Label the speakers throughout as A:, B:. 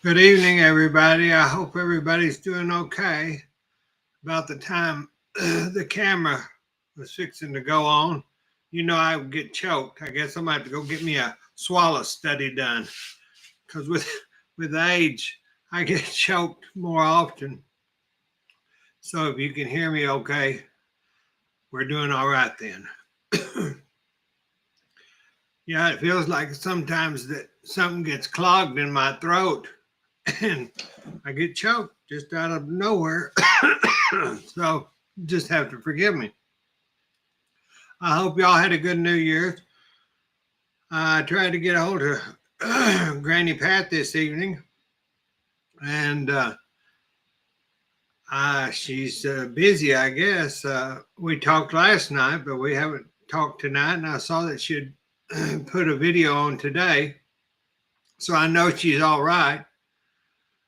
A: Good evening, everybody. I hope everybody's doing okay. About the time the camera was fixing to go on, I would get choked. I guess I'm going to have to go get me a swallow study done because with age, I get choked more often. So if you can hear me okay, we're doing all right then. Yeah, it feels like sometimes that something gets clogged in my throat and I get choked just out of nowhere. So just have to forgive me. I hope y'all had a good New Year's. I tried to get a hold of Granny Pat this evening, and she's busy, I guess. We talked last night, but we haven't talked tonight, and I saw that she'd put a video on today, so I know she's all right.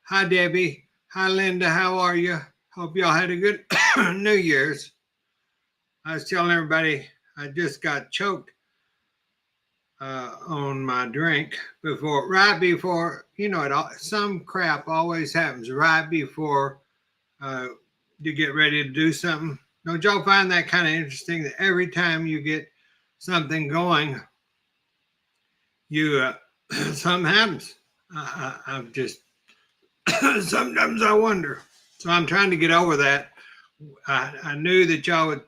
A: Hi, Debbie. Hi, Linda. How are you? Hope y'all had a good New Year's. I was telling everybody I just got choked on my drink right before, some crap always happens right before uh, you get ready to do something. Don't y'all find that kind of interesting that every time you get something going, you something happens? I'm just sometimes I wonder. So I'm trying to get over that. I knew that y'all would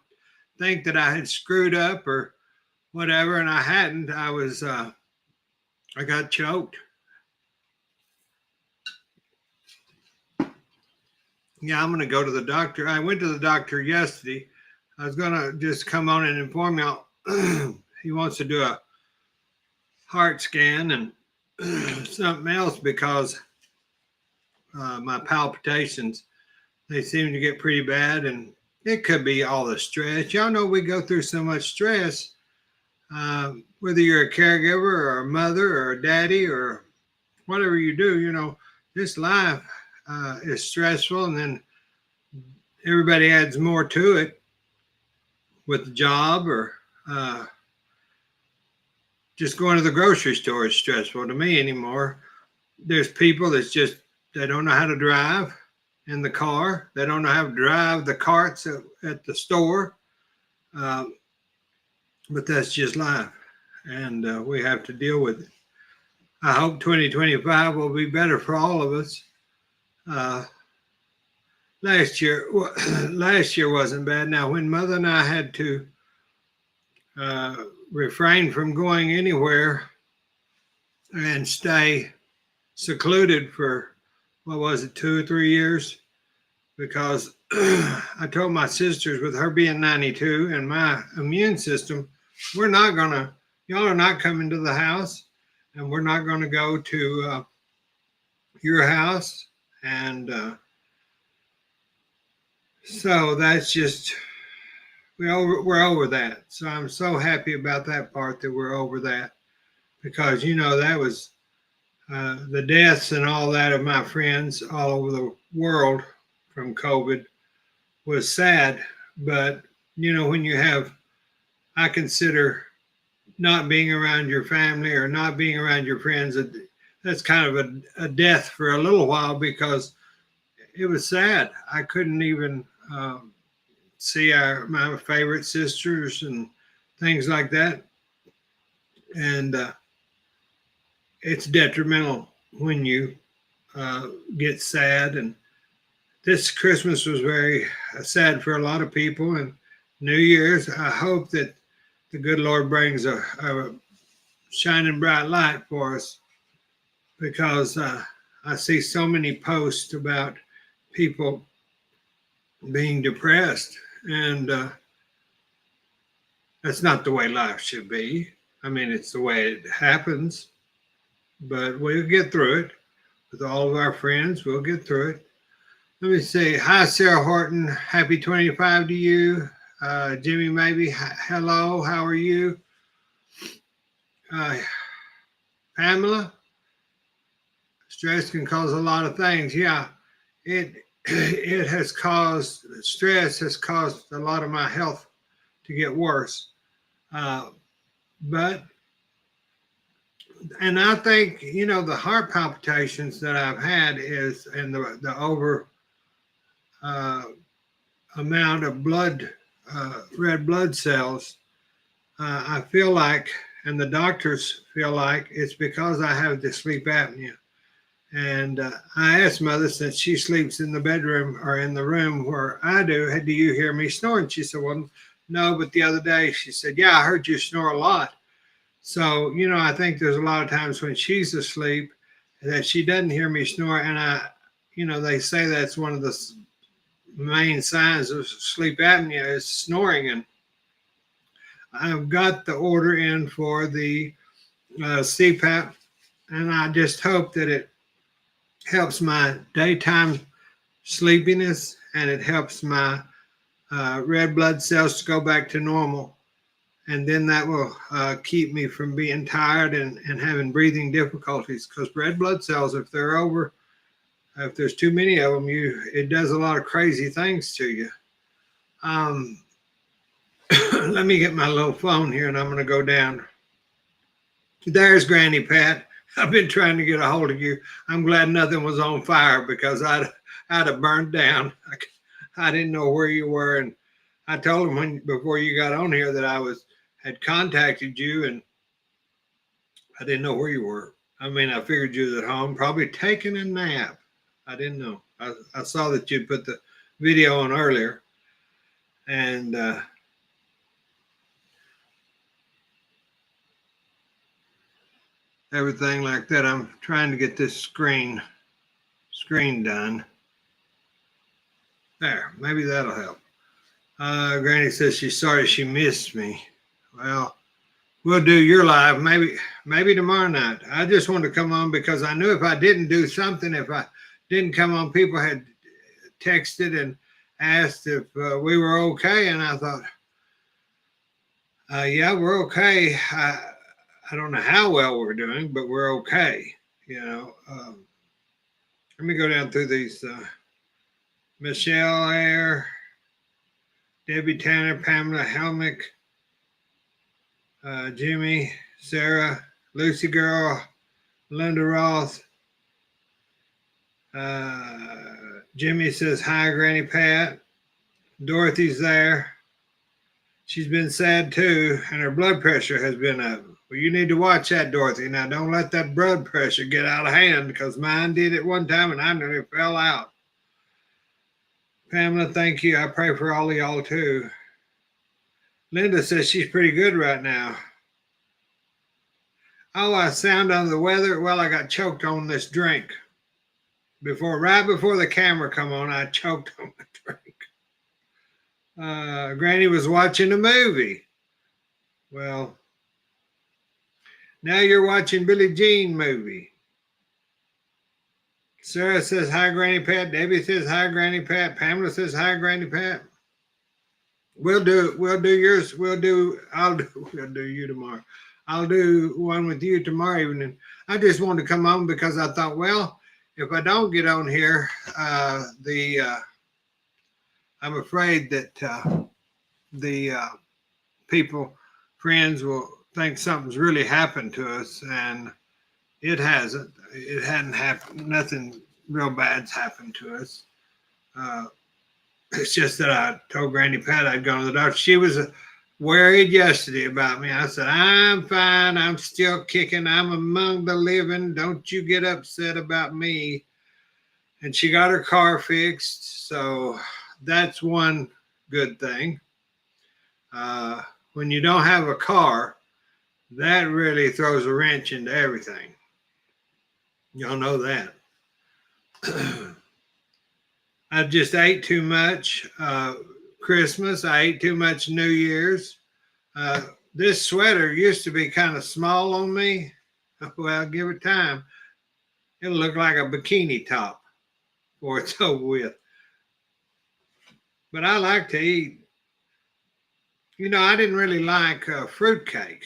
A: think that I had screwed up or whatever, and I hadn't. I got choked. Yeah, I'm going to go to the doctor. I went to the doctor yesterday. I was going to just come on and inform y'all. He wants to do a heart scan and something else because my palpitations, they seem to get pretty bad. And it could be all the stress. Y'all know we go through so much stress, whether you're a caregiver or a mother or a daddy or whatever you do, this life is stressful. And then everybody adds more to it with the job or just going to the grocery store is stressful to me anymore. There's people that's just, they don't know how to drive in the car. They don't know how to drive the carts at the store. But that's just life. And we have to deal with it. I hope 2025 will be better for all of us. Uh, last year wasn't bad. Now, when Mother and I had to refrain from going anywhere and stay secluded for, what was it, 2 or 3 years? Because I told my sisters, with her being 92 and my immune system, y'all are not coming to the house, and we're not going to go to your house. And so that's just, we're over that. So I'm so happy about that part, that we're over that, because that was the deaths and all that of my friends all over the world from COVID was sad. But when I consider not being around your family or not being around your friends, that's kind of a death for a little while, because it was sad. I couldn't even see my favorite sisters and things like that. And it's detrimental when you get sad. And this Christmas was very sad for a lot of people. And New Year's, I hope that the good Lord brings a shining bright light for us, because I see so many posts about people being depressed, and that's not the way life should be. I mean, it's the way it happens, but we'll get through it. With all of our friends, we'll get through it. Let me say hi, Sarah Horton. Happy 25 to you. Jimmy, maybe. Hello, how are you? Pamela, stress can cause a lot of things. Yeah, it has caused, stress has caused a lot of my health to get worse. But And I think, the heart palpitations that I've had is, and the over uh, amount of blood, red blood cells, I feel like, and the doctors feel like it's because I have the sleep apnea. And I asked Mother, since she sleeps in the bedroom or in the room where I do you hear me snoring? She said, well, no, but the other day she said, yeah, I heard you snore a lot. So, I think there's a lot of times when she's asleep that she doesn't hear me snore. And they say that's one of the main signs of sleep apnea is snoring. And I've got the order in for the CPAP, and I just hope that it helps my daytime sleepiness and it helps my red blood cells to go back to normal. And then that will keep me from being tired and having breathing difficulties, because red blood cells, if there's too many of them, it does a lot of crazy things to you. Let me get my little phone here, and I'm going to go down. There's Granny Pat. I've been trying to get a hold of you. I'm glad nothing was on fire, because I'd have burned down. I didn't know where you were, and I told him before you got on here that I had contacted you, and I didn't know where you were. I mean, I figured you was at home, probably taking a nap. I didn't know. I saw that you put the video on earlier, and everything like that. I'm trying to get this screen done. There, maybe that'll help. Granny says she's sorry she missed me. Well, we'll do your live maybe tomorrow night. I just wanted to come on because I knew if I didn't do something, if I didn't come on, people had texted and asked if we were okay, and I thought, yeah, we're okay. I don't know how well we're doing, but we're okay. Let me go down through these. Michelle Ayer, Debbie Tanner, Pamela Helmick, Jimmy, Sarah, Lucy Girl, Linda Roth. Jimmy says, hi, Granny Pat. Dorothy's there. She's been sad too, and her blood pressure has been up. Well, you need to watch that, Dorothy. Now, don't let that blood pressure get out of hand, because mine did it one time and I nearly fell out. Pamela, thank you. I pray for all of y'all too. Linda says she's pretty good right now. Oh, I sound under the weather. Well, I got choked on this drink. Right before the camera come on, I choked on the drink. Granny was watching a movie. Well, now you're watching Billie Jean movie. Sarah says, hi, Granny Pat. Debbie says, hi, Granny Pat. Pamela says, hi, Granny Pat. We'll do yours. We'll do you tomorrow. I'll do one with you tomorrow evening. I just wanted to come on because I thought, well, if I don't get on here, I'm afraid that the friends will think something's really happened to us, and it hasn't. It hadn't happened. Nothing real bad's happened to us. It's just that I told Granny Pat I'd gone to the doctor. She was worried yesterday about me. I said, I'm fine. I'm still kicking. I'm among the living. Don't you get upset about me. And she got her car fixed. So that's one good thing. When you don't have a car, that really throws a wrench into everything. Y'all know that. I just ate too much Christmas. I ate too much New Year's. This sweater used to be kind of small on me. Well, give it time. It'll look like a bikini top before it's over with. But I like to eat. I didn't really like fruitcake.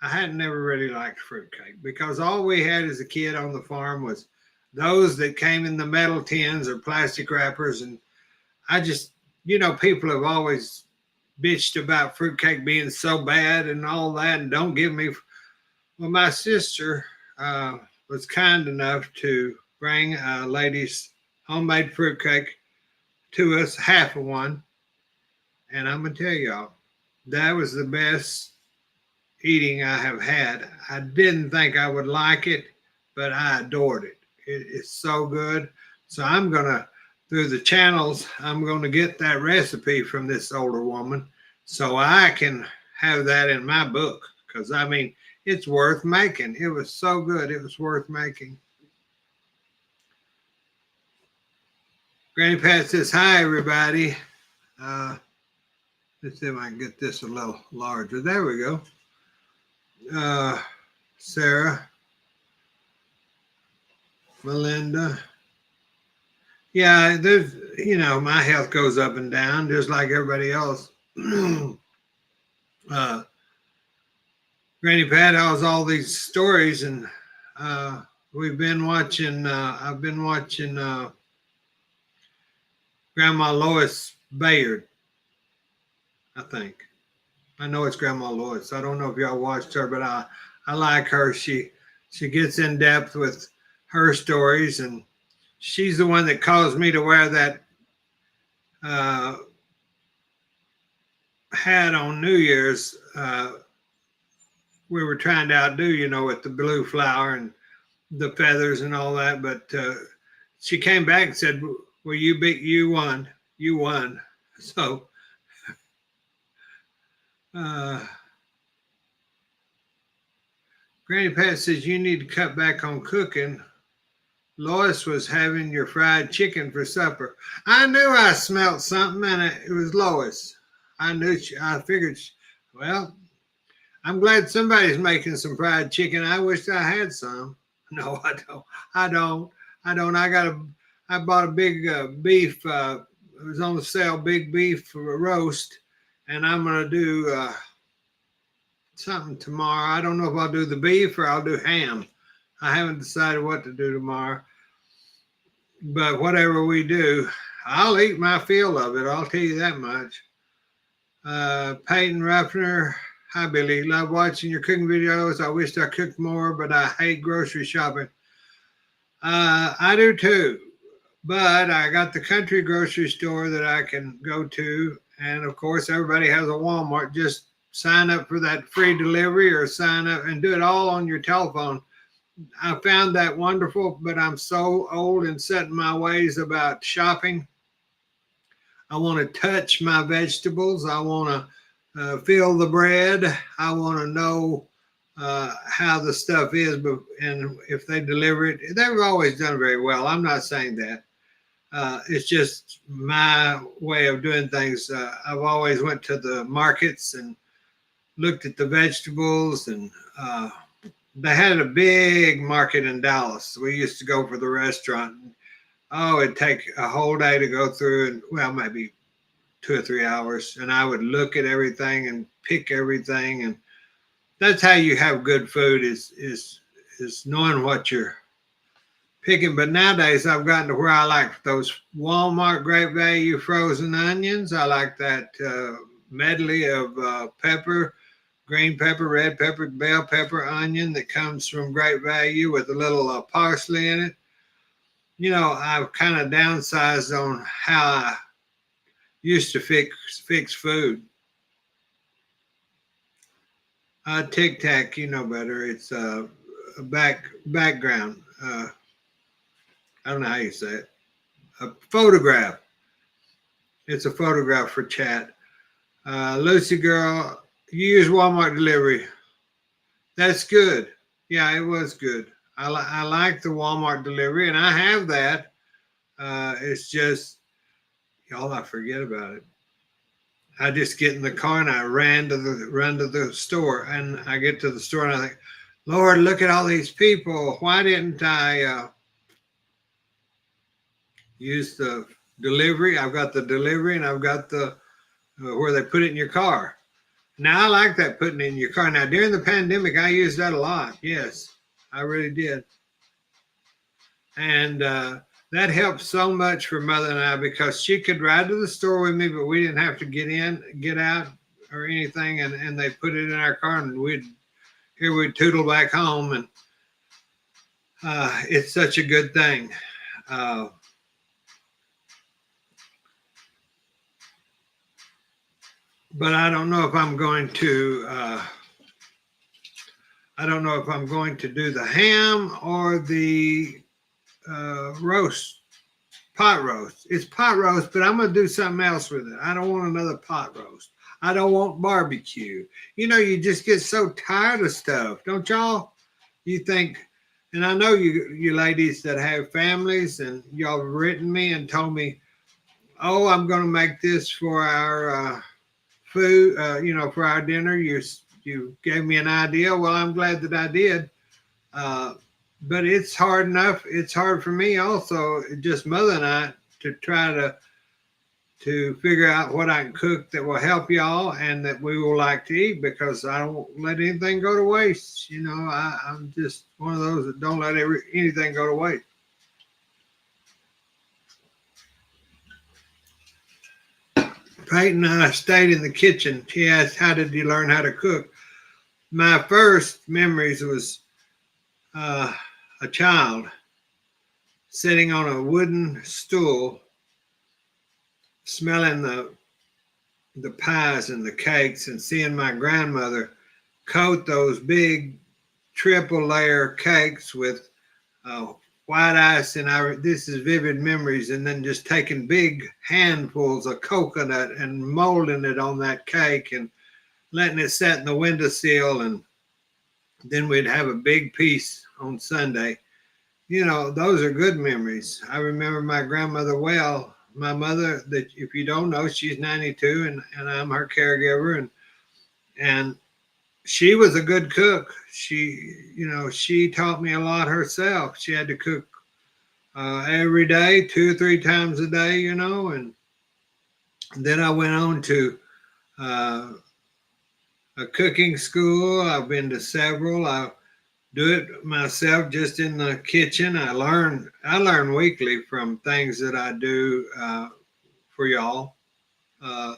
A: I had never really liked fruitcake because all we had as a kid on the farm was those that came in the metal tins or plastic wrappers. And I just, people have always bitched about fruitcake being so bad and all that. And don't give me, Well, my sister was kind enough to bring a lady's homemade fruitcake to us, half of one. And I'm going to tell y'all, that was the best eating I have had. I didn't think I would like it, but I adored it. It's so good. So I'm going to, through the channels, I'm going to get that recipe from this older woman so I can have that in my book. Because, I mean, it's worth making. It was so good. It was worth making. Granny Pat says, hi, everybody. Let's see if I can get this a little larger. There we go. Sarah, Melinda. Yeah, there's, my health goes up and down just like everybody else. Granny Pat has all these stories, and we've been watching, I've been watching Grandma Lois Bayard, I think. I know it's Grandma Lois. I don't know if y'all watched her, but I like her. She gets in depth with her stories, and she's the one that caused me to wear that hat on New Year's. We were trying to outdo, with the blue flower and the feathers and all that. But she came back and said, well, you won. You won. So Granny Pat says, you need to cut back on cooking. Lois was having your fried chicken for supper. I knew I smelled something, and it was Lois. I figured, well, I'm glad somebody's making some fried chicken. I wish I had some. No, I don't. I bought a big beef. It was on the sale, big beef for a roast, and I'm gonna do something tomorrow. I don't know if I'll do the beef or I'll do ham. I haven't decided what to do tomorrow. But whatever we do, I'll eat my fill of it. I'll tell you that much. Peyton Ruffner. Hi, Billy. Love watching your cooking videos. I wish I cooked more, but I hate grocery shopping. I do too. But I got the country grocery store that I can go to. And of course, everybody has a Walmart. Just sign up for that free delivery or sign up and do it all on your telephone. I found that wonderful, but I'm so old and set in my ways about shopping. I want to touch my vegetables. I want to feel the bread. I want to know how the stuff is, and if they deliver it, they've always done very well. I'm not saying that. It's just my way of doing things. I've always went to the markets and looked at the vegetables, and they had a big market in Dallas. We used to go for the restaurant. Oh, it'd take a whole day to go through, and well, maybe 2 or 3 hours. And I would look at everything and pick everything, and that's how you have good food is knowing what you're picking. But nowadays, I've gotten to where I like those Walmart Great Value frozen onions. I like that medley of pepper, green pepper, red pepper, bell pepper, onion that comes from Great Value with a little parsley in it. I've kind of downsized on how I used to fix food. Tic Tac, you know better. It's a background. I don't know how you say it. A photograph. It's a photograph for chat. Lucy girl, you use Walmart delivery. That's good. Yeah, it was good. I like the Walmart delivery, and I have that. It's just, y'all, I forget about it. I just get in the car and I run to the store, and I get to the store and I think, Lord, look at all these people. Why didn't I use the delivery? I've got the delivery, and I've got the where they put it in your car. Now I like that, putting it in your car. Now during the pandemic, I used that a lot. Yes, I really did. And that helped so much for Mother and I, because she could ride to the store with me, but we didn't have to get out or anything. And they put it in our car, and here we tootle back home, and it's such a good thing. Uh, but I don't know if I'm going to. I don't know if I'm going to do the ham or the roast, pot roast. It's pot roast, but I'm going to do something else with it. I don't want another pot roast. I don't want barbecue. You know, you just get so tired of stuff, don't y'all? You think, and I know you ladies that have families, and y'all have written me and told me, oh, I'm going to make this for our food, for our dinner. You gave me an idea. Well, I'm glad that I did. But it's hard enough. It's hard for me also, just Mother and I, to try to figure out what I can cook that will help y'all and that we will like to eat, because I don't let anything go to waste. You know, I'm just one of those that don't let anything go to waste. Peyton and I stayed in the kitchen. She asked, how did you learn how to cook? My first memories was a child sitting on a wooden stool, smelling the pies and the cakes, and seeing my grandmother coat those big triple layer cakes with white ice, and this is vivid memories, and then just taking big handfuls of coconut and molding it on that cake and letting it set in the windowsill, and then we'd have a big piece on Sunday. You know, those are good memories. I remember my grandmother well. My mother, that if you don't know, she's 92, and I'm her caregiver, and she was a good cook. She taught me a lot herself. She had to cook every day, 2 or 3 times a day, and then I went on to uh, a cooking school. I've been to several. I do it myself just in the kitchen. I learn weekly from things that I do for y'all. Uh,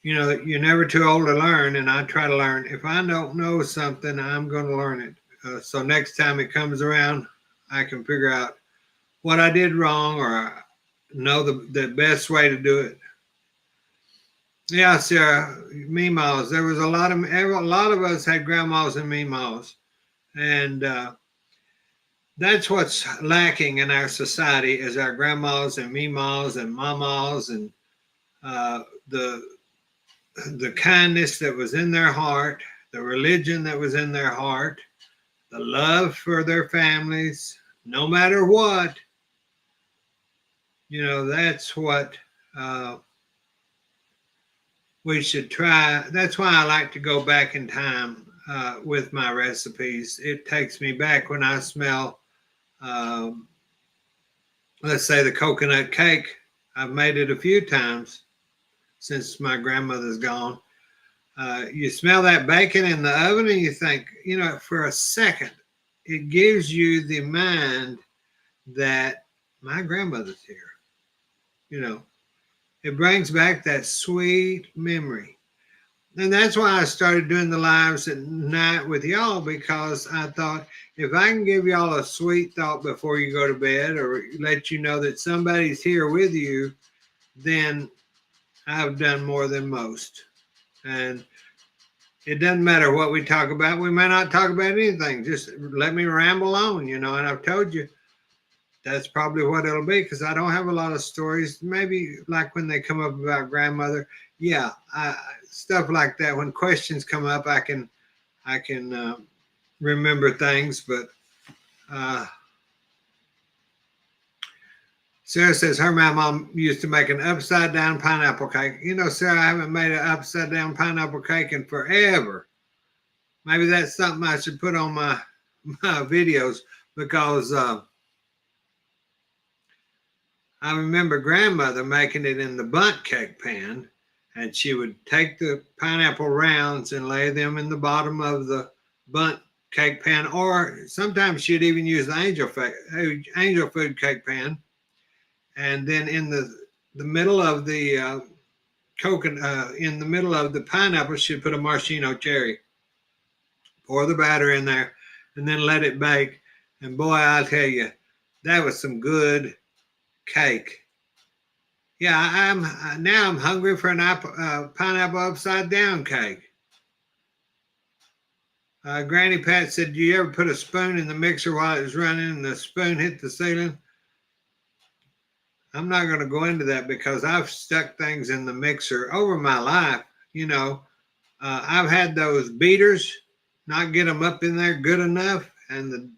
A: you're never too old to learn, and I try to learn. If I don't know something, I'm going to learn it. So next time it comes around, I can figure out what I did wrong, or know the best way to do it. Yeah, Sarah, meemaws. There was a lot of us had grandmas and meemaws, and that's what's lacking in our society is our grandmas and meemaws and mamas, and the kindness that was in their heart, the religion that was in their heart, the love for their families, no matter what. That's what we should try. That's why I like to go back in time with my recipes. It takes me back when I smell, um, let's say, the coconut cake. I've made it a few times since my grandmother's gone. You smell that bacon in the oven and you think, for a second, it gives you the mind that my grandmother's here. It brings back that sweet memory. And that's why I started doing the lives at night with y'all, because I thought if I can give y'all a sweet thought before you go to bed, or let you know that somebody's here with you, then I've done more than most. And it doesn't matter what we talk about. We may not talk about anything. Just let me ramble on, and I've told you that's probably what it'll be, because I don't have a lot of stories. Maybe like when they come up about grandmother. Yeah, stuff like that. When questions come up, I can remember things. But Sarah says her mom used to make an upside down pineapple cake. Sarah, I haven't made an upside down pineapple cake in forever. Maybe that's something I should put on my videos, because I remember grandmother making it in the bundt cake pan, and she would take the pineapple rounds and lay them in the bottom of the bundt cake pan, or sometimes she'd even use the angel food cake pan, and then in the middle of the coconut, in the middle of the pineapple, she'd put a maraschino cherry. pour the batter in there, and then let it bake. And boy, I'll tell you, that was some good cake. Yeah, I'm hungry for an pineapple upside down cake. Granny Pat said, "Do you ever put a spoon in the mixer while it was running and the spoon hit the ceiling?" I'm not going to go into that because I've stuck things in the mixer over my life. You know, I've had those beaters not get them up in there good enough, and the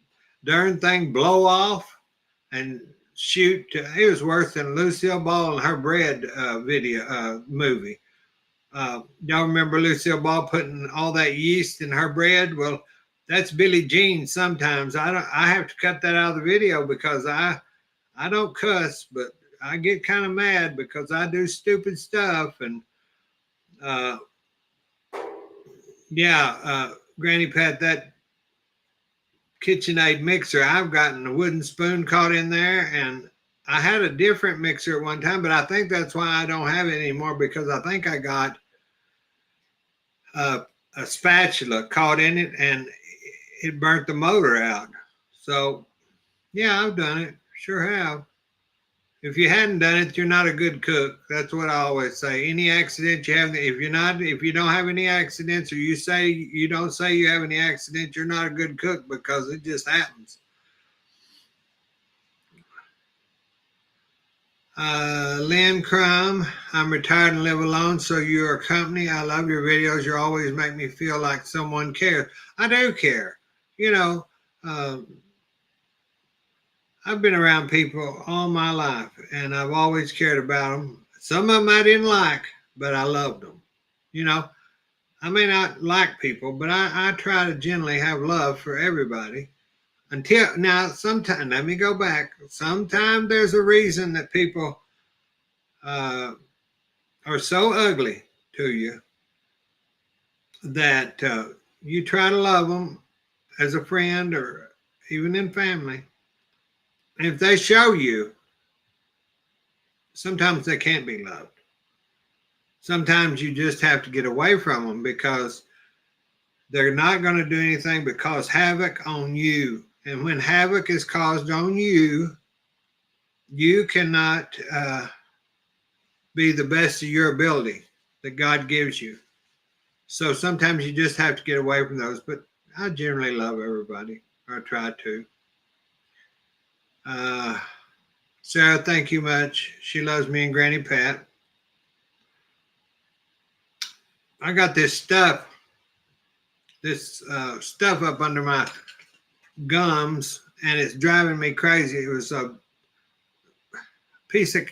A: darn thing blow off and shoot. It was worse than Lucille Ball and her bread movie. Y'all remember Lucille Ball putting all that yeast in her bread? Well, that's Billie Jean. Sometimes I have to cut that out of the video because I don't cuss, but I get kind of mad because I do stupid stuff. And uh, Granny Pat, that KitchenAid mixer, I've gotten a wooden spoon caught in there, and I had a different mixer at one time, but I think that's why I don't have it anymore, because I think I got a spatula caught in it and it burnt the motor out. So yeah, I've done it. Sure have. If you hadn't done it, you're not a good cook. That's what I always say. Any accident you have, if you don't have any accidents, or you don't say you have any accidents, you're not a good cook, because it just happens. Lynn Crum, I'm retired and live alone, so you're a company. I love your videos. You always make me feel like someone cares. I do care. You know, I've been around people all my life, and I've always cared about them. Some of them I didn't like, but I loved them. You know, I may not like people, but I try to generally have love for everybody. Until now, sometimes, let me go back. Sometimes there's a reason that people are so ugly to you that you try to love them as a friend or even in family. And if they show you, sometimes they can't be loved. Sometimes you just have to get away from them, because they're not going to do anything but cause havoc on you. And when havoc is caused on you, you cannot be the best of your ability that God gives you. So sometimes you just have to get away from those. But I generally love everybody, or I try to. Sarah, thank you much. She loves me and Granny Pat. I got this stuff up under my gums, and it's driving me crazy. It was a piece of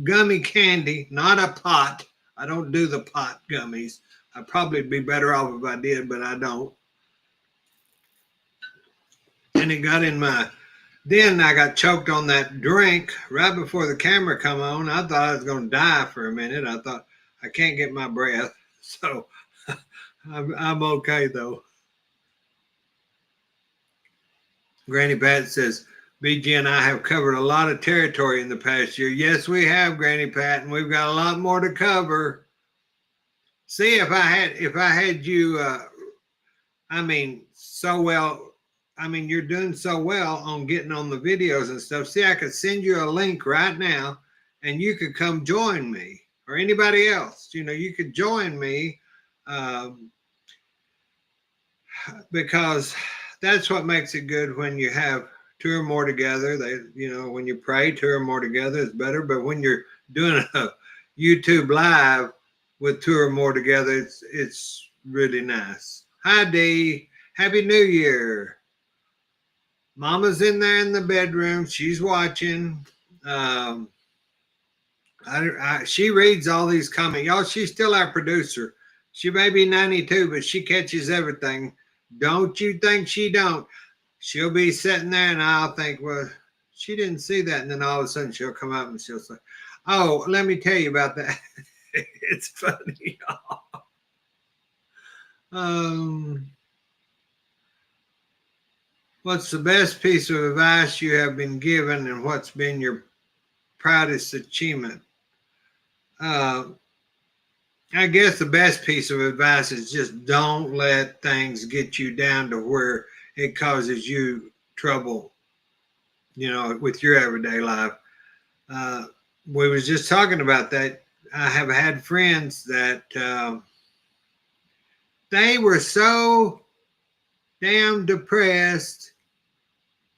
A: gummy candy, not a pot. I don't do the pot gummies. I'd probably be better off if I did, but I don't. And it got in my, then I got choked on that drink right before the camera come on. I thought I was going to die for a minute. I thought, I can't get my breath. So I'm okay though. Granny Pat says, BG and I have covered a lot of territory in the past year. Yes, we have, Granny Pat, and we've got a lot more to cover. See, if I had you, so well. I mean, you're doing so well on getting on the videos and stuff. See, I could send you a link right now, and you could come join me, or anybody else. You know, you could join me, because that's what makes it good when you have two or more together. When you pray, two or more together is better. But when you're doing a YouTube live with two or more together, it's really nice. Hi, Dee. Happy New Year. Mama's in there in the bedroom. She's watching. She reads all these comments. Y'all, she's still our producer. She may be 92, but she catches everything. Don't you think she don't? She'll be sitting there, and I'll think, well, she didn't see that. And then all of a sudden she'll come up and she'll say, oh, let me tell you about that. It's funny. What's the best piece of advice you have been given, and what's been your proudest achievement? I guess the best piece of advice is just don't let things get you down to where it causes you trouble, with your everyday life. Uh, we was just talking about that. I have had friends that they were so damn depressed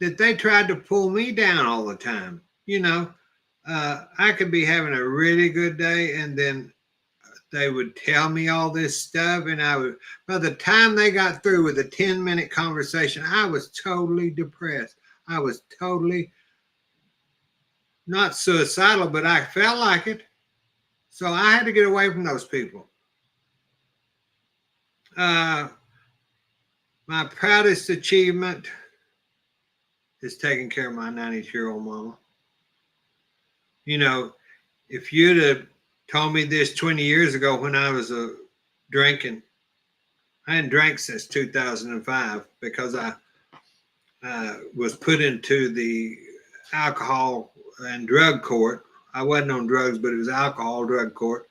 A: that they tried to pull me down all the time. I could be having a really good day, and then they would tell me all this stuff, and by the time they got through with a 10-minute conversation, I was totally depressed. I was totally not suicidal, but I felt like it. So I had to get away from those people. Uh, my proudest achievement is taking care of my 90-year-old mama. You know, if you'd have told me this 20 years ago when I was drinking, I hadn't drank since 2005 because I was put into the alcohol and drug court. I wasn't on drugs, but it was alcohol drug court.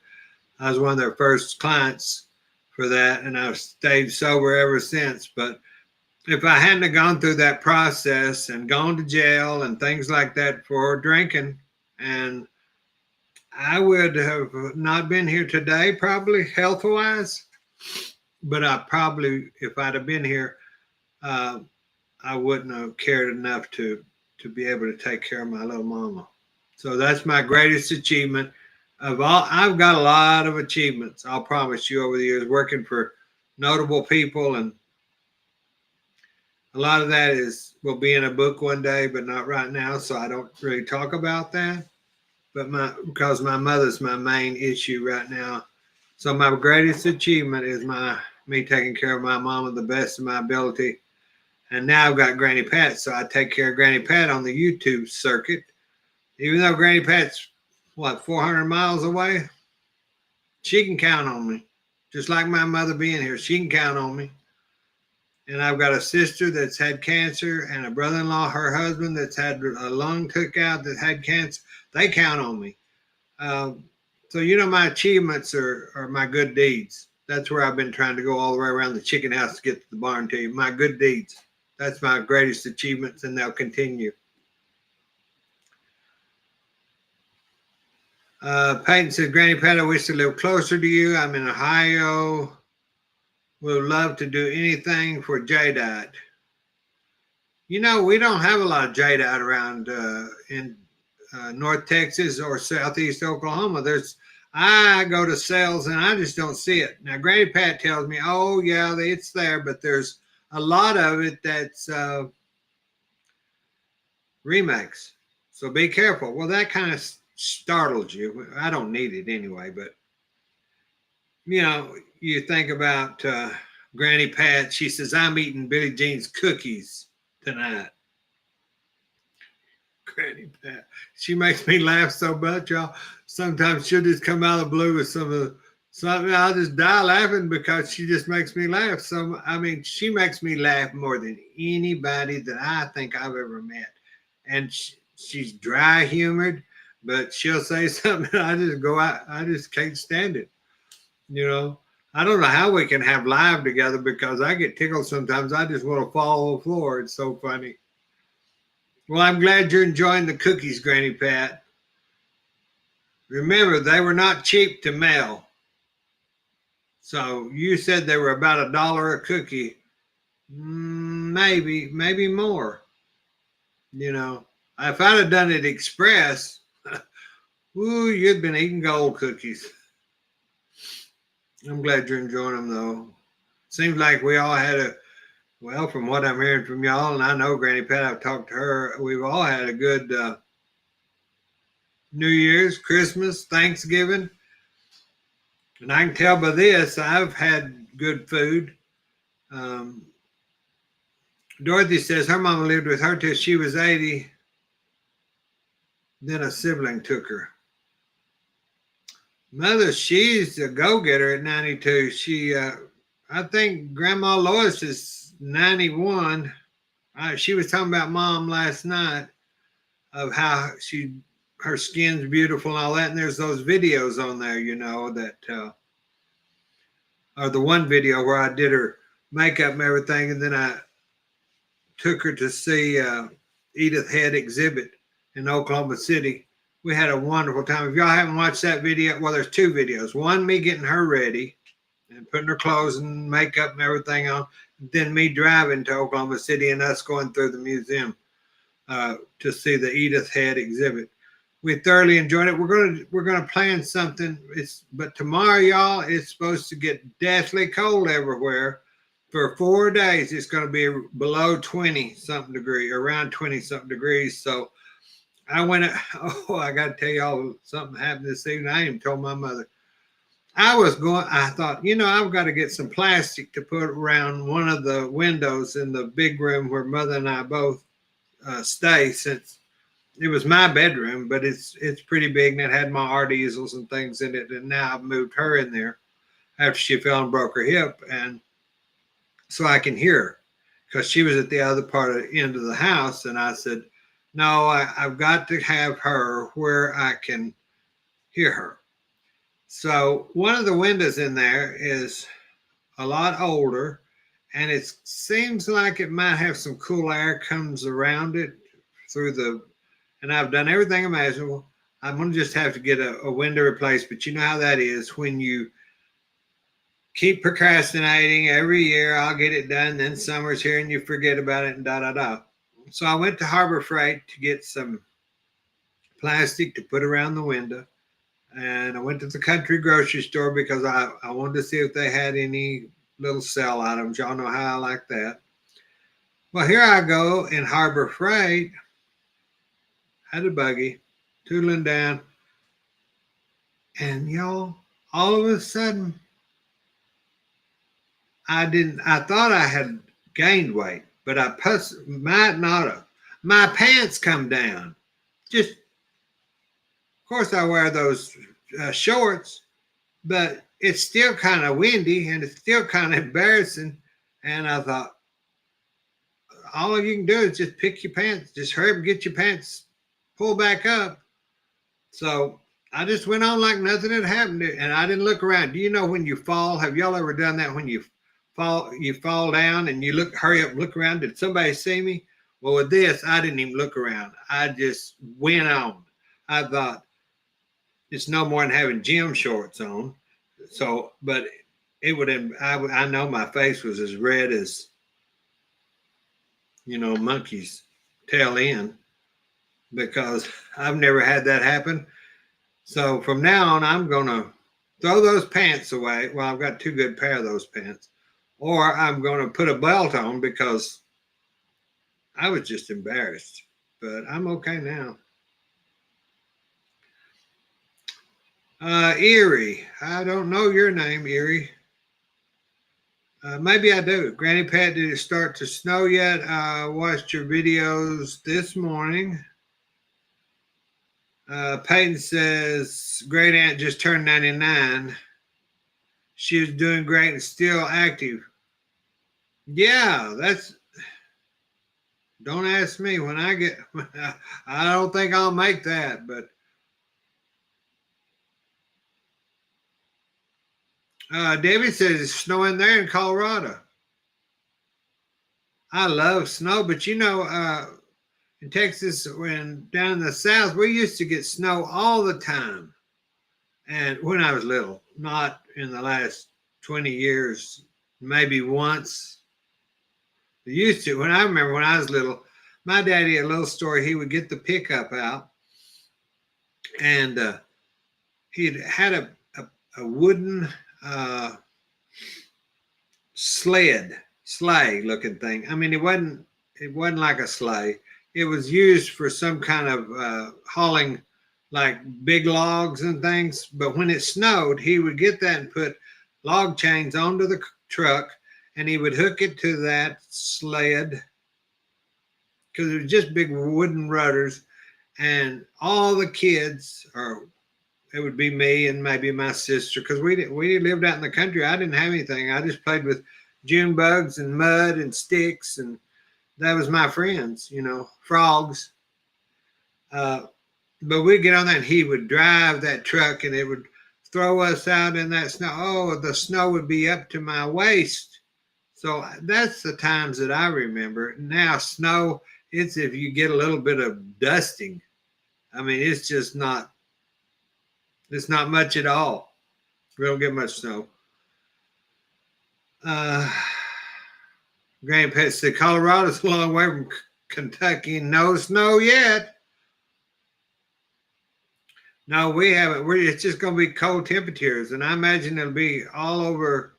A: I was one of their first clients for that, and I've stayed sober ever since. But if I hadn't have gone through that process and gone to jail and things like that for drinking, and I would have not been here today, probably health wise. But I probably, if I'd have been here, uh, I wouldn't have cared enough to be able to take care of my little mama. So that's my greatest achievement of all. I've got a lot of achievements, I'll promise you, over the years working for notable people, and a lot of that will be in a book one day, but not right now. So I don't really talk about that. But because my mother's my main issue right now. So my greatest achievement is me taking care of my mama the best of my ability. And now I've got Granny Pat, so I take care of Granny Pat on the YouTube circuit. Even though Granny Pat's 400 miles away, she can count on me. Just like my mother being here, she can count on me. And I've got a sister that's had cancer, and a brother-in-law, her husband, that's had a lung took out that had cancer. They count on me. So my achievements are my good deeds. That's where I've been trying to go all the way around the chicken house to get to the barn to you. My good deeds. That's my greatest achievements, and they'll continue. Peyton said, Granny Pat, I wish to live closer to you. I'm in Ohio. Would love to do anything for jadeite. We don't have a lot of jadeite around in North Texas or Southeast Oklahoma. I go to sales and I just don't see it. Now, Granny Pat tells me, oh, yeah, it's there, but there's a lot of it that's remakes. So be careful. Well, that kind of startles you. I don't need it anyway, but you think about Granny Pat. She says, I'm eating Billie Jean's cookies tonight. Granny Pat. She makes me laugh so much, y'all. Sometimes she'll just come out of the blue with something. I'll just die laughing because she just makes me laugh. So, she makes me laugh more than anybody that I think I've ever met. And she's dry humored, but she'll say something. I just go out. I just can't stand it. I don't know how we can have live together because I get tickled sometimes. I just want to fall on the floor. It's so funny. Well, I'm glad you're enjoying the cookies, Granny Pat. Remember, they were not cheap to mail. So you said they were about $1 a cookie. Maybe more. If I'd have done it express, you'd been eating gold cookies. I'm glad you're enjoying them, though. Seems like we all had from what I'm hearing from y'all, and I know Granny Pat, I've talked to her, we've all had a good New Year's, Christmas, Thanksgiving. And I can tell by this, I've had good food. Dorothy says her mama lived with her till she was 80. Then a sibling took her. Mother, she's a go-getter at 92. I think Grandma Lois is 91. She was talking about Mom last night of how her skin's beautiful and all that. And there's those videos on there, that or the one video where I did her makeup and everything, and then I took her to see Edith Head exhibit in Oklahoma City. We had a wonderful time. If y'all haven't watched that video, well, there's two videos. One, me getting her ready and putting her clothes and makeup and everything on. Then me driving to Oklahoma City and us going through the museum to see the Edith Head exhibit. We thoroughly enjoyed it. We're gonna plan something. But tomorrow, y'all, it's supposed to get deathly cold everywhere. For 4 days, it's going to be below 20 something degree, around 20 something degrees. So I went. Oh, I got to tell y'all something happened this evening. I even told my mother. I thought, I've got to get some plastic to put around one of the windows in the big room where mother and I both stay, since it was my bedroom, but it's pretty big and it had my art easels and things in it. And now I've moved her in there after she fell and broke her hip, and so I can hear her, because she was at the other part of the end of the house. And I said, no, I've got to have her where I can hear her. So one of the windows in there is a lot older, and it seems like it might have some cool air comes around it and I've done everything imaginable. I'm going to just have to get a window replaced, but you know how that is when you keep procrastinating. Every year I'll get it done, then summer's here and you forget about it, and da da da. So I went to Harbor Freight to get some plastic to put around the window, and I went to the country grocery store because I wanted to see if they had any little sale items. Y'all know how I like that. Well, here I go in Harbor Freight, had a buggy, tootling down, and y'all, all of a sudden, I thought I had gained weight, but I might not have. My pants come down. Just, of course, I wear those shorts, but it's still kind of windy and it's still kind of embarrassing. And I thought, all you can do is just pick your pants. Just hurry up and get your pants pulled back up. So I just went on like nothing had happened, and I didn't look around. Do you know when you fall? Have y'all ever done that? When you fall down and you hurry up, look around. Did somebody see me? Well, with this, I didn't even look around. I just went on. I thought it's no more than having gym shorts on. So, but it would have. I know my face was as red as monkey's tail end, because I've never had that happen. So from now on, I'm gonna throw those pants away. Well, I've got two good pair of those pants, or I'm going to put a belt on, because I was just embarrassed. But I'm okay now. Erie, I don't know your name, Erie. Maybe I do. Granny Pat, did it start to snow yet? I watched your videos this morning. Peyton says, great aunt just turned 99. She was doing great and still active. Yeah, don't ask me when I don't think I'll make that, but Debbie says it's snowing there in Colorado. I love snow, but in Texas, when down in the south, we used to get snow all the time. And when I was little, not in the last 20 years, maybe once. We used to. When I remember when I was little, my daddy, a little story, he would get the pickup out, and he had a wooden sleigh looking thing. I mean, it wasn't like a sleigh. It was used for some kind of hauling, like big logs and things. But when it snowed, he would get that and put log chains onto the truck, and he would hook it to that sled, because it was just big wooden rudders, and all the kids, or it would be me and maybe my sister, because we lived out in the country. I didn't have anything. I just played with June bugs and mud and sticks, and that was my friends, frogs. But we'd get on that, and he would drive that truck, and it would throw us out in that snow. Oh, the snow would be up to my waist. So that's the times that I remember. Now, snow, it's if you get a little bit of dusting. I mean, it's not much at all. We don't get much snow. Uh, Grandpa said Colorado's a long way from Kentucky. No snow yet. No, we haven't. It's just going to be cold temperatures, and I imagine it'll be all over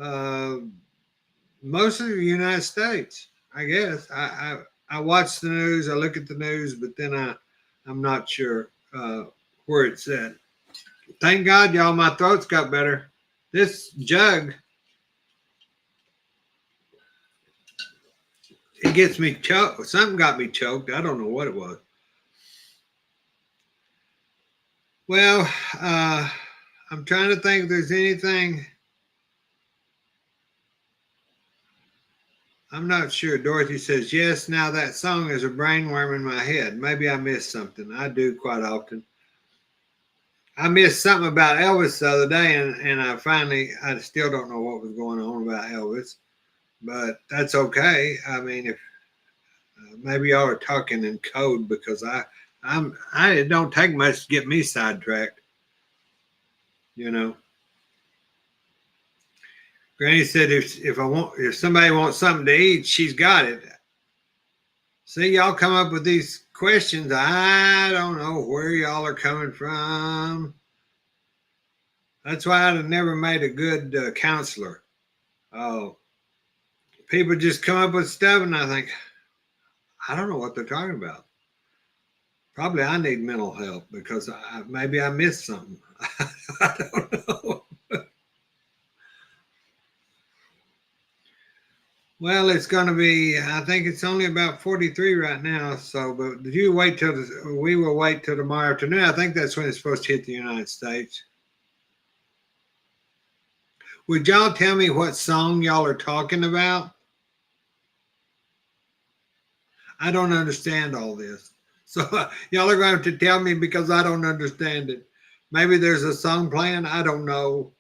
A: uh, most of the United States. I guess I watch the news. I look at the news, but then I'm not sure where it's at. Thank God, y'all, my throat's got better. This jug, it gets me choked. Something got me choked. I don't know what it was. Well, I'm trying to think if there's anything. I'm not sure. Dorothy says, yes, now that song is a brainworm in my head. Maybe I missed something. I do quite often. I missed something about Elvis the other day, and I still don't know what was going on about Elvis, but that's okay. I mean, if maybe y'all are talking in code because it don't take much to get me sidetracked, you know. Granny said if somebody wants something to eat, she's got it. See, y'all come up with these questions. I don't know where y'all are coming from. That's why I'd have never made a good counselor. Oh, people just come up with stuff, and I think, I don't know what they're talking about. Probably I need mental help because maybe I missed something. I don't know. Well, it's going to be, I think it's only about 43 right now. So, but we will wait till tomorrow afternoon. I think that's when it's supposed to hit the United States. Would y'all tell me what song y'all are talking about? I don't understand all this. So y'all are going to have to tell me because I don't understand it. Maybe there's a song playing. I don't know.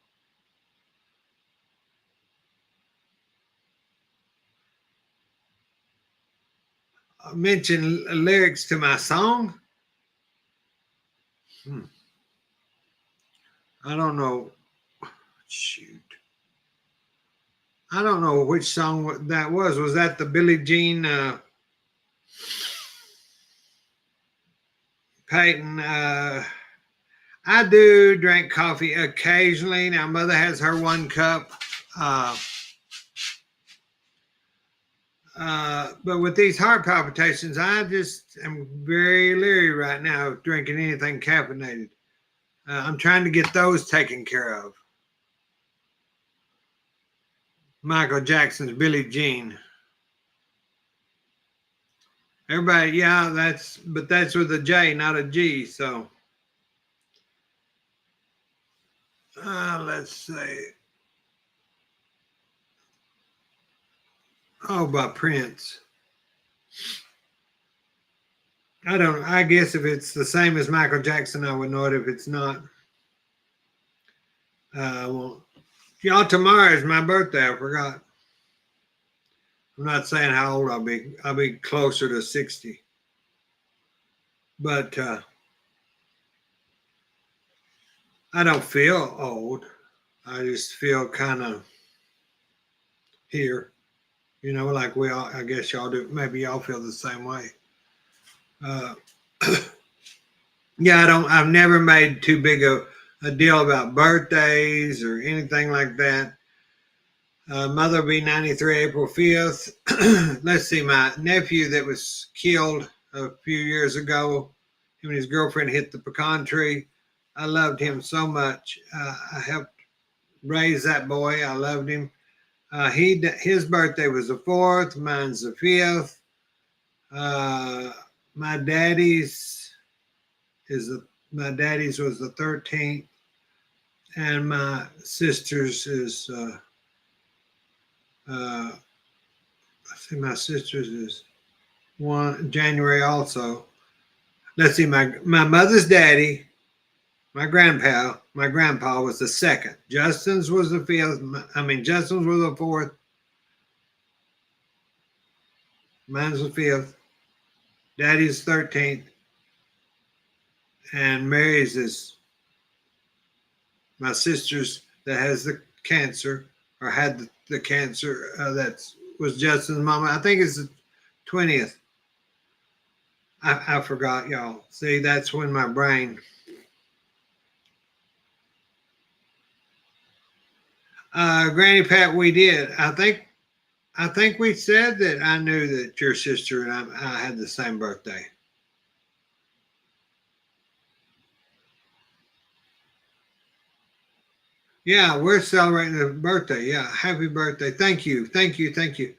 A: Mention lyrics to my song. I don't know. Shoot. I don't know which song that was. Was that the Billie Jean Payton? I do drink coffee occasionally. Now, Mother has her 1 cup. But with these heart palpitations, I just am very leery right now of drinking anything caffeinated. I'm trying to get those taken care of. Michael Jackson's Billie Jean. Everybody, yeah, that's with a J, not a G. So let's see. Oh, by Prince. I guess if it's the same as Michael Jackson, I would know it. If it's not, well, y'all, tomorrow is my birthday. I forgot. I'm not saying how old I'll be. I'll be closer to 60. But I don't feel old. I just feel kind of here. You know, like we all, I guess y'all do. Maybe y'all feel the same way. Uh, yeah, I've never made too big a deal about birthdays or anything like that. Mother will be 93 April 5th. Let's see, my nephew that was killed a few years ago, him and his girlfriend hit the pecan tree. I loved him so much. I helped raise that boy. I loved him. His birthday was the 4th. Mine's the 5th. My daddy's was the 13th, and my sister's is. I see my sister's is 1 January also. Let's see, my mother's daddy, my grandpa, My grandpa was the second. Justin's was the fifth. Justin's was the fourth. Mine's the fifth. Daddy's 13th. And Mary's is my sister's that has the cancer or had the cancer. That was Justin's mama. I think it's the 20th. I forgot, y'all. See, that's when my brain. Granny Pat, we did. I think we said that I knew that your sister and I had the same birthday. Yeah, we're celebrating a birthday. Yeah, happy birthday. Thank you. Thank you. Thank you.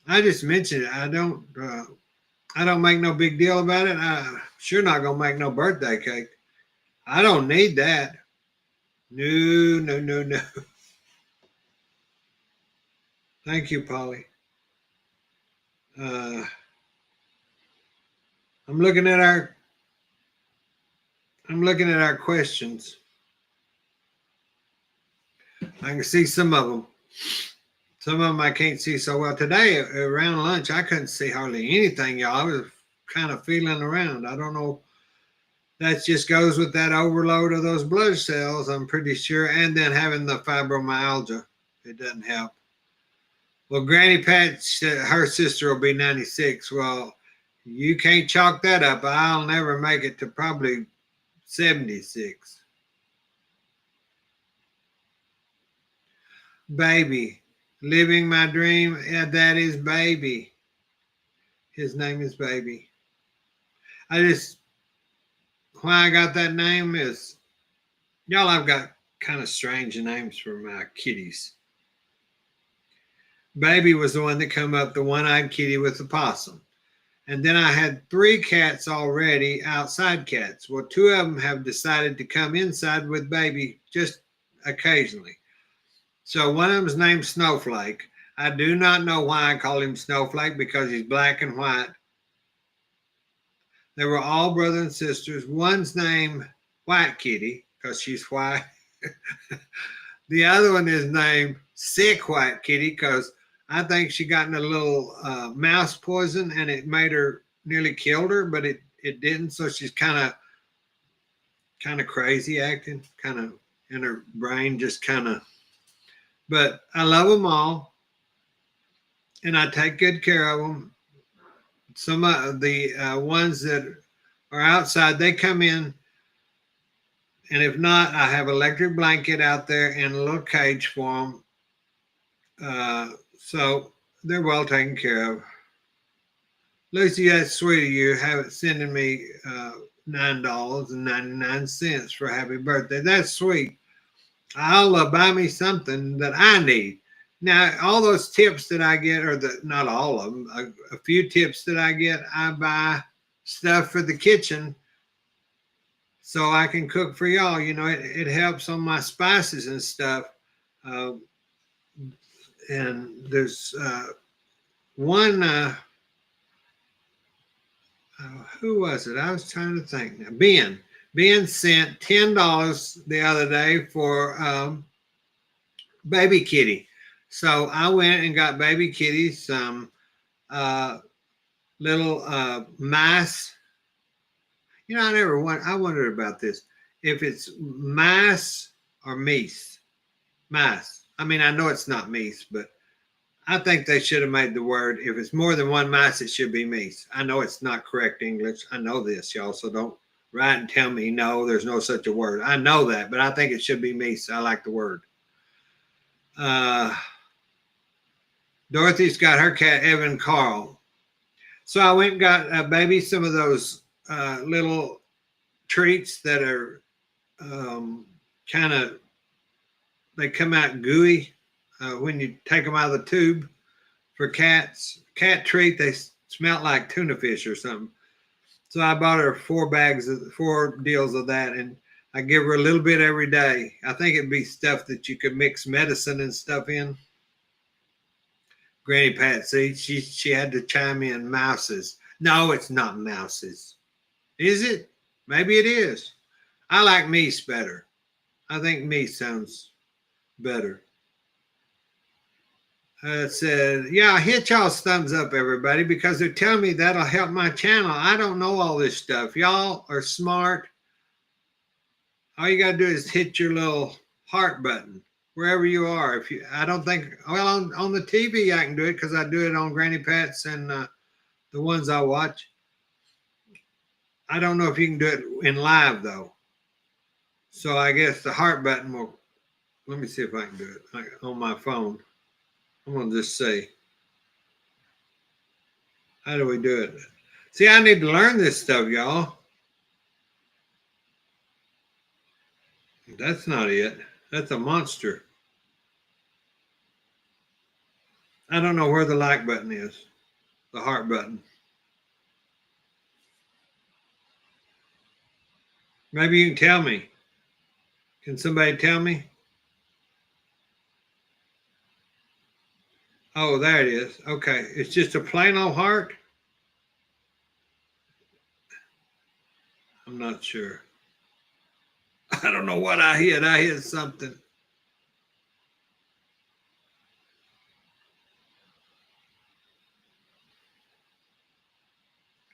A: I just mentioned it. I don't make no big deal about it. I'm sure not gonna make no birthday cake. I don't need that. No, no, no, no. Thank you, Polly. Uh, I'm looking at our questions. I can see some of them. Some of them I can't see so well. Today around lunch, I couldn't see hardly anything, y'all. I was kind of feeling around. I don't know. That just goes with that overload of those blood cells, I'm pretty sure, and then having the fibromyalgia. It doesn't help. Well, Granny Pat, her sister will be 96. Well, you can't chalk that up. I'll never make it to probably 76. Baby, living my dream. Yeah, that is Baby. His name is Baby. Why I got that name is, y'all, I've got kind of strange names for my kitties. Baby was the one that come up, the one-eyed kitty with the possum. And then I had 3 cats already, outside cats. Well, 2 of them have decided to come inside with Baby just occasionally. So one of them is named Snowflake. I do not know why I call him Snowflake because he's black and white. They were all brothers and sisters. One's named White Kitty because she's white. The other one is named Sick White Kitty because I think she got in a little mouse poison and it made her nearly killed her, but it didn't. So she's kind of crazy acting, kind of in her brain, just kind of. But I love them all, and I take good care of them. Some of the ones that are outside, they come in, and if not, I have electric blanket out there in a little cage for them. So they're well taken care of. Lucy, that's sweet of you. Sending me $9.99 for happy birthday. That's sweet. I'll buy me something that I need. Now, all those tips that I get, or not all of them, a few tips that I get, I buy stuff for the kitchen so I can cook for y'all. You know, it helps on my spices and stuff. And there's one, who was it? I was trying to think now. Ben sent $10 the other day for Baby Kitty. So I went and got Baby Kitty some little mice. You know, I wondered about this. If it's mice or meese. Mice. I mean, I know it's not meese, but I think they should have made the word, if it's more than one mice, it should be meese. I know it's not correct English. I know this, y'all, so don't write and tell me, no, there's no such a word. I know that, but I think it should be meese. I like the word. Dorothy's got her cat, Evan Carl. So I went and got Baby some of those little treats that are kind of, they come out gooey when you take them out of the tube for cats. Cat treat, they smell like tuna fish or something. So I bought her 4 deals of that, and I give her a little bit every day. I think it'd be stuff that you could mix medicine and stuff in. Granny Pat, see, she had to chime in. Mouses. No, it's not mouses. Is it? Maybe it is. I like meese better. I think me sounds better. It said, yeah, hit y'all's thumbs up, everybody, because they're telling me that'll help my channel. I don't know all this stuff. Y'all are smart. All you got to do is hit your little heart button wherever you are. If you, I don't think, well, on the TV I can do it because I do it on Granny Pat's and the ones I watch. I don't know if you can do it in live though. So I guess the heart button will. Let me see if I can do it on my phone. I'm gonna just say, how do we do it? See, I need to learn this stuff, y'all. That's not it. That's a monster. I don't know where the like button is. The heart button. Maybe you can tell me. Can somebody tell me? Oh, there it is. Okay. It's just a plain old heart? I'm not sure. I don't know what I hit. I hit something.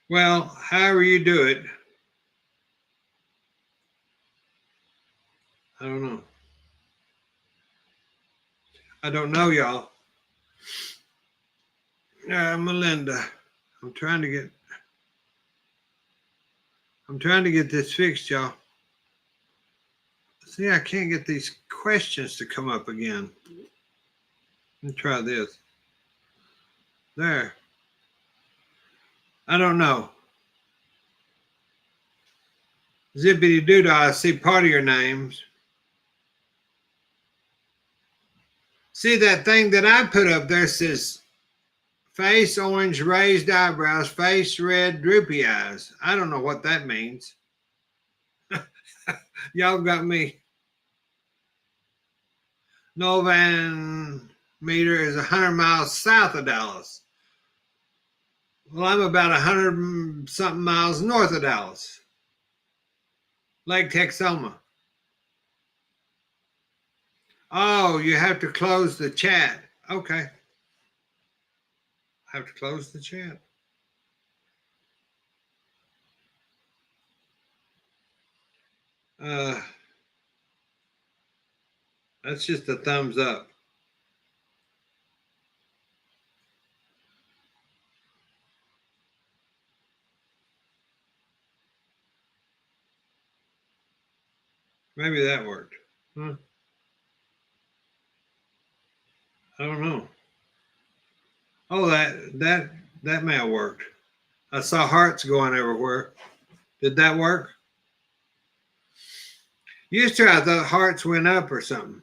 A: Well, however you do it, I don't know. I don't know, y'all. Melinda, I'm trying to get this fixed, y'all. See, I can't get these questions to come up again. Let me try this. There. I don't know. Zippity doo dah, I see part of your names. See that thing that I put up there says face orange, raised eyebrows, face red, droopy eyes. I don't know what that means. Y'all got me. Novan meter is 100 miles south of Dallas. Well, I'm about 100 something miles north of Dallas. Lake Texoma. Oh, you have to close the chat. Okay. I have to close the chat. That's just a thumbs up. Maybe that worked. Huh? I don't know. Oh, that may have worked. I saw hearts going everywhere. Did that work? Used to, I thought hearts went up or something.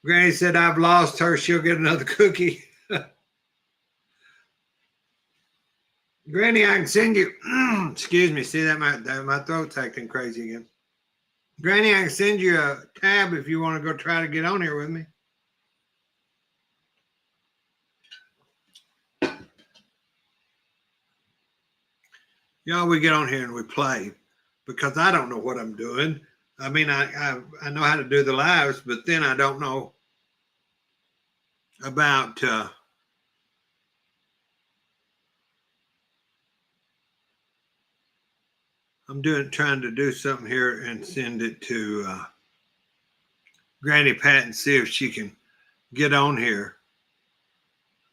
A: Granny said, I've lost her. She'll get another cookie. Granny, I can send you. Excuse me. See that my throat's acting crazy again. Granny, I can send you a tab if you want to go try to get on here with me. Y'all, we get on here and we play because I don't know what I'm doing. I mean, I know how to do the lives, but then I don't know about I'm trying to do something here and send it to Granny Pat and see if she can get on here.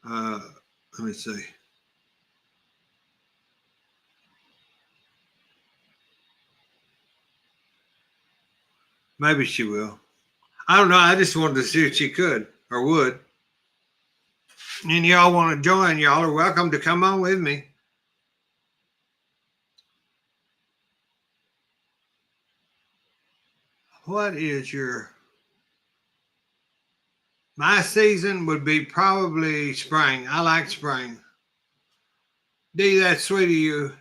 A: Let me see. Maybe she will. I don't know. I just wanted to see if she could or would. And y'all want to join, y'all are welcome to come on with me. What is my season would be probably spring. I like spring. D, that's sweet of you.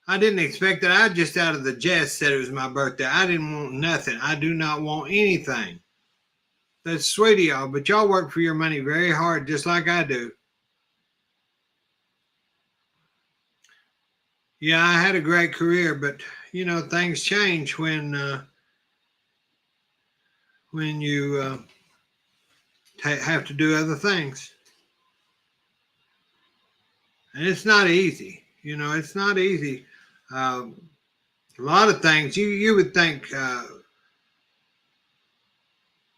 A: I didn't expect that. I just out of the jest said it was my birthday. I didn't want nothing. I do not want anything. That's sweet of y'all, but y'all work for your money very hard, just like I do. Yeah, I had a great career, but things change when you have to do other things, and it's not easy. It's not easy. Um, a lot of things you would think.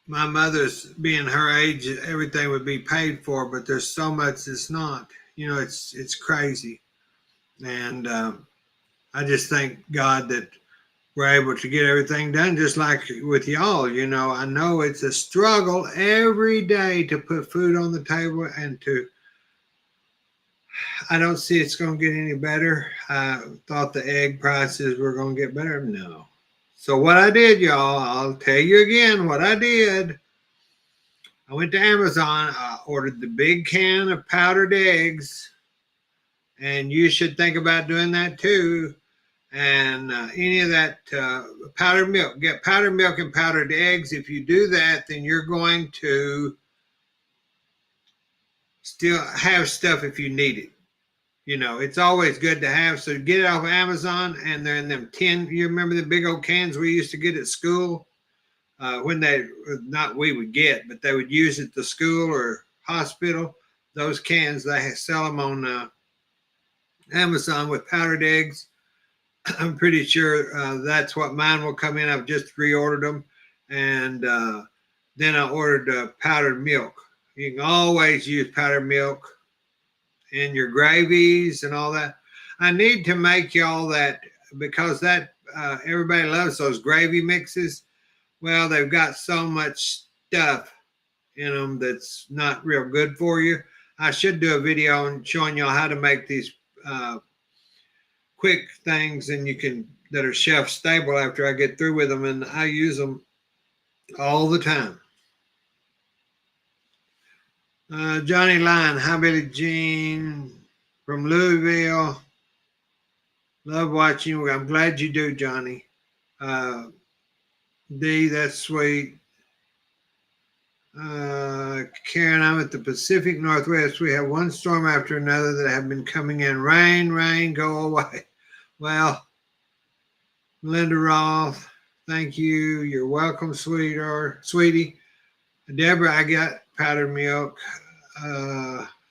A: My mother's being her age, everything would be paid for, but there's so much it's not. It's crazy, and I just thank God that we're able to get everything done, just like with y'all. I know it's a struggle every day to put food on the table, and I don't see it's going to get any better. I thought the egg prices were going to get better. No. So what I did, y'all, I'll tell you again what I did. I went to Amazon. I ordered the big can of powdered eggs, and you should think about doing that too. And any of that powdered milk. Get powdered milk and powdered eggs. If you do that, then you're going to still have stuff if you need it. It's always good to have. So get it off of Amazon, and they're in them tin. You remember the big old cans we used to get at school? When not we would get, but they would use at the school or hospital. Those cans, they sell them on Amazon with powdered eggs. I'm pretty sure that's what mine will come in. I've just reordered them. And then I ordered powdered milk. You can always use powdered milk in your gravies and all that. I need to make y'all that, because that everybody loves those gravy mixes. Well, they've got so much stuff in them that's not real good for you. I should do a video on showing y'all how to make these quick things, and that are shelf stable after I get through with them, and I use them all the time. Johnny Line, hi Billy Jean from Louisville. Love watching you. I'm glad you do, Johnny. D, that's sweet. Karen, I'm at the Pacific Northwest. We have one storm after another that have been coming in. Rain, rain, go away. Well, Linda Roth, thank you. You're welcome, sweetie. Deborah, I got powdered milk.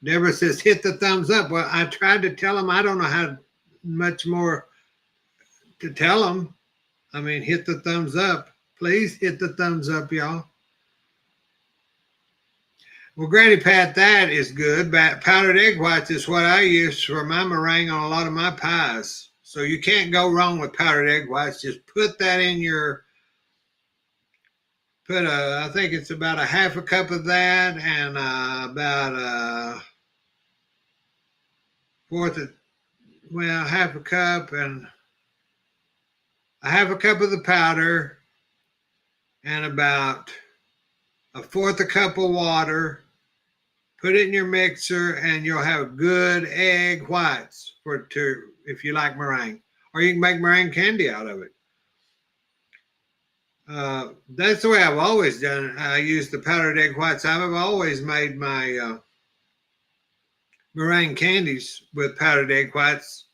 A: Deborah says, hit the thumbs up. Well, I tried to tell them. I don't know how much more to tell them. I mean, hit the thumbs up. Please hit the thumbs up, y'all. Well, Granny Pat, that is good. Powdered egg whites is what I use for my meringue on a lot of my pies. So you can't go wrong with powdered egg whites. Just put that in I think it's about a half a cup of that, and about half a cup, and a half a cup of the powder, and about a fourth a cup of water. Put it in your mixer, and you'll have good egg whites if you like meringue, or you can make meringue candy out of it. That's the way I've always done it. I use the powdered egg whites. I've always made my meringue candies with powdered egg whites.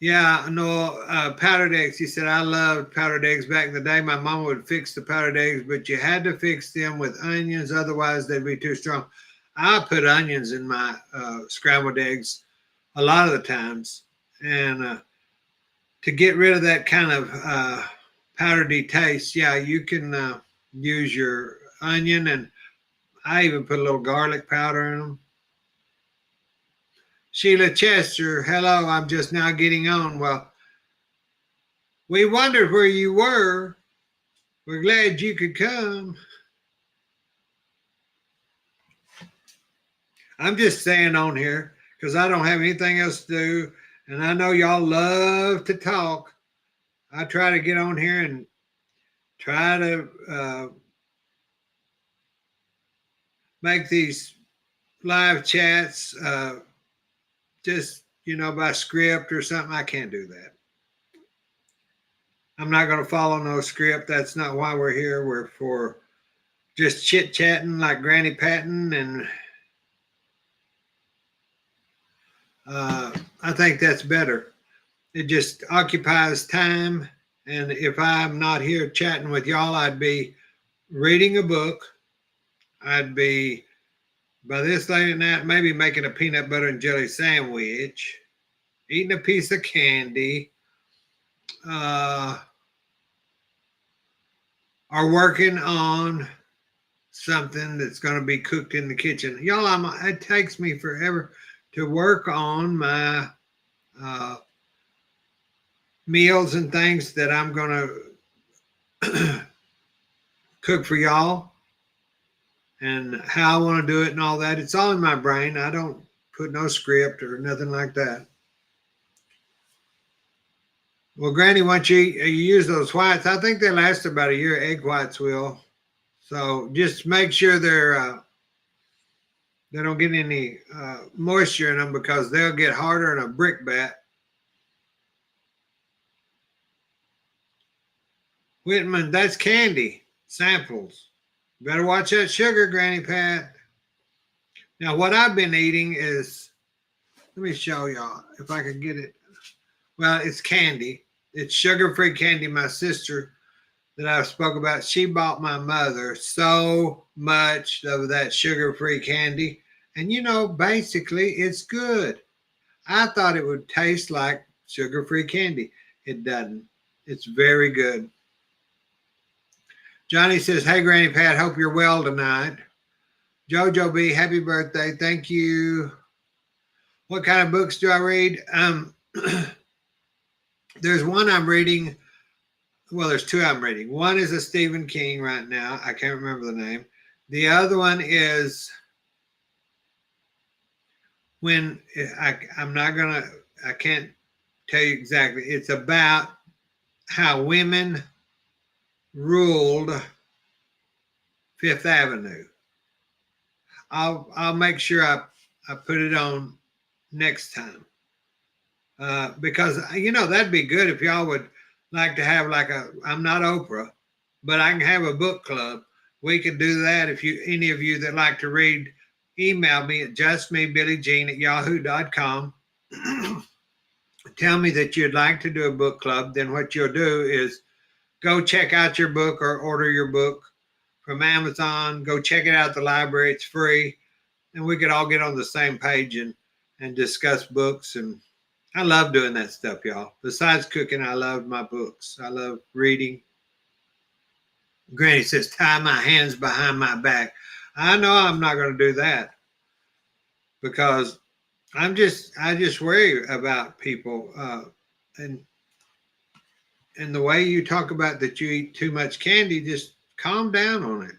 A: Yeah, no, powdered eggs. He said, I loved powdered eggs back in the day. My mama would fix the powdered eggs, but you had to fix them with onions. Otherwise, they'd be too strong. I put onions in my scrambled eggs a lot of the times. And to get rid of that kind of powdery taste, yeah, you can use your onion. And I even put a little garlic powder in them. Sheila Chester, hello, I'm just now getting on. Well, we wondered where you were. We're glad you could come. I'm just staying on here because I don't have anything else to do. And I know y'all love to talk. I try to get on here and try to make these live chats just, by script or something. I can't do that. I'm not going to follow no script. That's not why we're here. We're for just chit-chatting like Granny Patton. And I think that's better. it just occupies time. And if I'm not here chatting with y'all, I'd be reading a book. I'd be, by this late at night, maybe making a peanut butter and jelly sandwich, eating a piece of candy, uh, or working on something that's going to be cooked in the kitchen. Y'all, it takes me forever to work on my uh, meals and things that I'm going to cook for y'all and how I want to do it and all that. It's all in my brain. I don't put no script or nothing like that. Well, Granny, once you use those whites, I think they last about a year. Egg whites will. So just make sure they don't get any moisture in them because they'll get harder in a brick bat. Whitman, that's candy samples. Better watch that sugar, Granny Pat. Now, what I've been eating is, let me show y'all if I can get it. Well, it's candy. It's sugar-free candy. My sister that I spoke about, she bought my mother so much of that sugar-free candy. And basically it's good. I thought it would taste like sugar-free candy. It doesn't. It's very good. Johnny says, hey, Granny Pat, hope you're well tonight. Jojo B, happy birthday. Thank you. What kind of books do I read? There's one I'm reading. Well, there's two I'm reading. One is a Stephen King right now. I can't remember the name. The other one is when I can't tell you exactly. It's about how women ruled Fifth Avenue. I'll make sure I put it on next time. Because that'd be good if y'all would like to have I'm not Oprah, but I can have a book club. We could do that. If any of you that like to read, email me at justmebillyjean@yahoo.com. Tell me that you'd like to do a book club. Then what you'll do is go check out your book or order your book from Amazon. Go check it out at the library. It's free. And we could all get on the same page and discuss books. And I love doing that stuff, y'all. Besides cooking, I love my books. I love reading. Granny says, tie my hands behind my back. I know I'm not going to do that because I just worry about people. And the way you talk about that you eat too much candy, just calm down on it,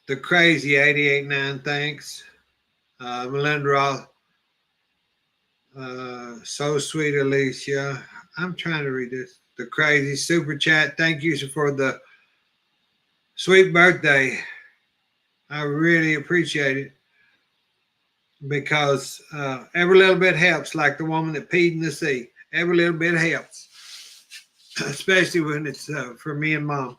A: The crazy 88.9, thanks. Melinda Roth, so sweet, Alicia. I'm trying to read this. The crazy super chat. Thank you for the sweet birthday. I really appreciate it because every little bit helps, like the woman that peed in the sea. Every little bit helps, especially when it's for me and Mom.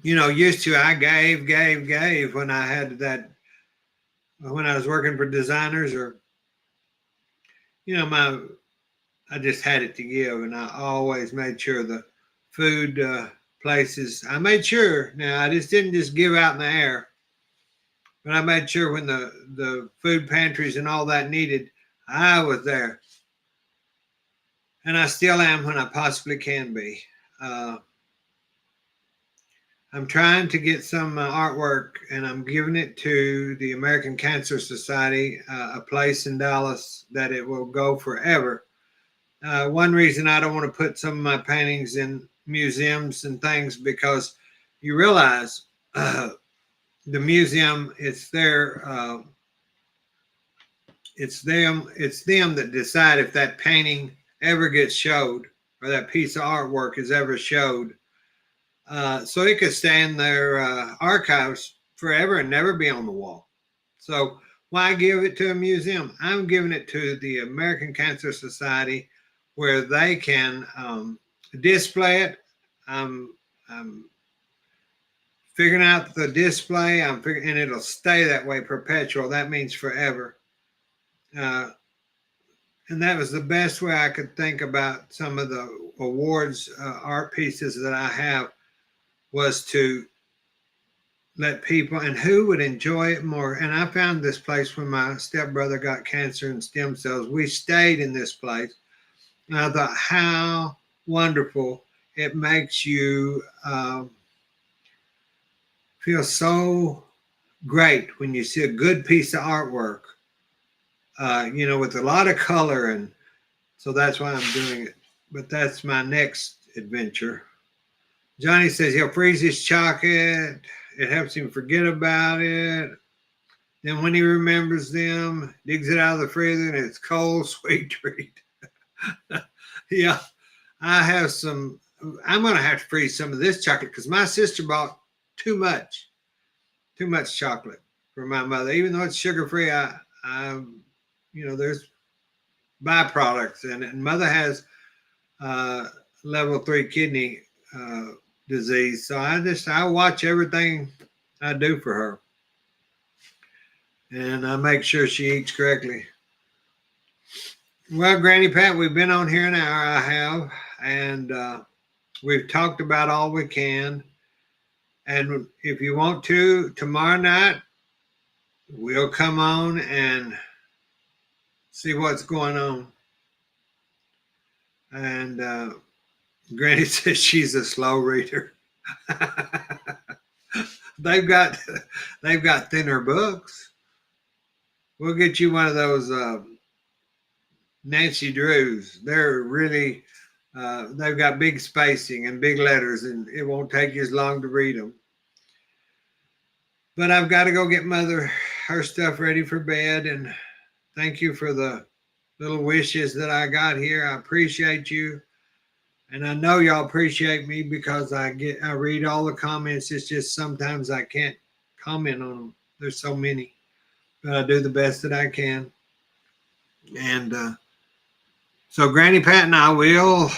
A: Used to I gave when I had when I was working for designers or, I just had it to give, and I always made sure the food places, I made sure, now I didn't just give out in the air, but I made sure when the food pantries and all that needed, I was there. And I still am when I possibly can be. I'm trying to get some artwork, and I'm giving it to the American Cancer Society, a place in Dallas that it will go forever. One reason I don't want to put some of my paintings in museums and things because you realize the museum, it's them that decide if that painting ever gets showed or that piece of artwork is ever showed. So it could stay in their archives forever and never be on the wall. So why give it to a museum? I'm giving it to the American Cancer Society where they can display it. I'm figuring out the display. I'm figuring, and it'll stay that way perpetual. That means forever. Uh, and that was the best way I could think about some of the awards art pieces that I have, was to let people, and who would enjoy it more. And I found this place when my stepbrother got cancer and stem cells. We stayed in this place, and I thought how wonderful it makes you feel so great when you see a good piece of artwork, with a lot of color. And so that's why I'm doing it. But that's my next adventure. Johnny says he'll freeze his chocolate. It helps him forget about it. Then when he remembers them, digs it out of the freezer and it's cold, sweet treat. Yeah, I have some. I'm going to have to freeze some of this chocolate because my sister bought too much chocolate for my mother. Even though it's sugar free, there's byproducts in it. And mother has level 3 kidney disease, so I watch everything I do for her, and I make sure she eats correctly. Well, Granny Pat, we've been on here an hour. I have, and we've talked about all we can. And if you want to, tomorrow night we'll come on and see what's going on. And Granny says she's a slow reader. they've got thinner books. We'll get you one of those Nancy Drews. They're really they've got big spacing and big letters, and it won't take you as long to read them. But I've got to go get Mother her stuff ready for bed. And thank you for the little wishes that I got here. I appreciate you. And I know y'all appreciate me because I read all the comments. It's just sometimes I can't comment on them. There's so many. But I do the best that I can. And so Granny Pat and I will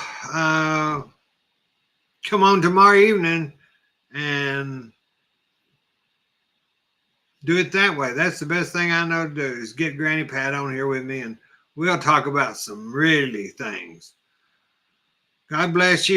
A: come on tomorrow evening and do it that way. That's the best thing I know to do, is get Granny Pat on here with me, and we'll talk about some really things. God bless you.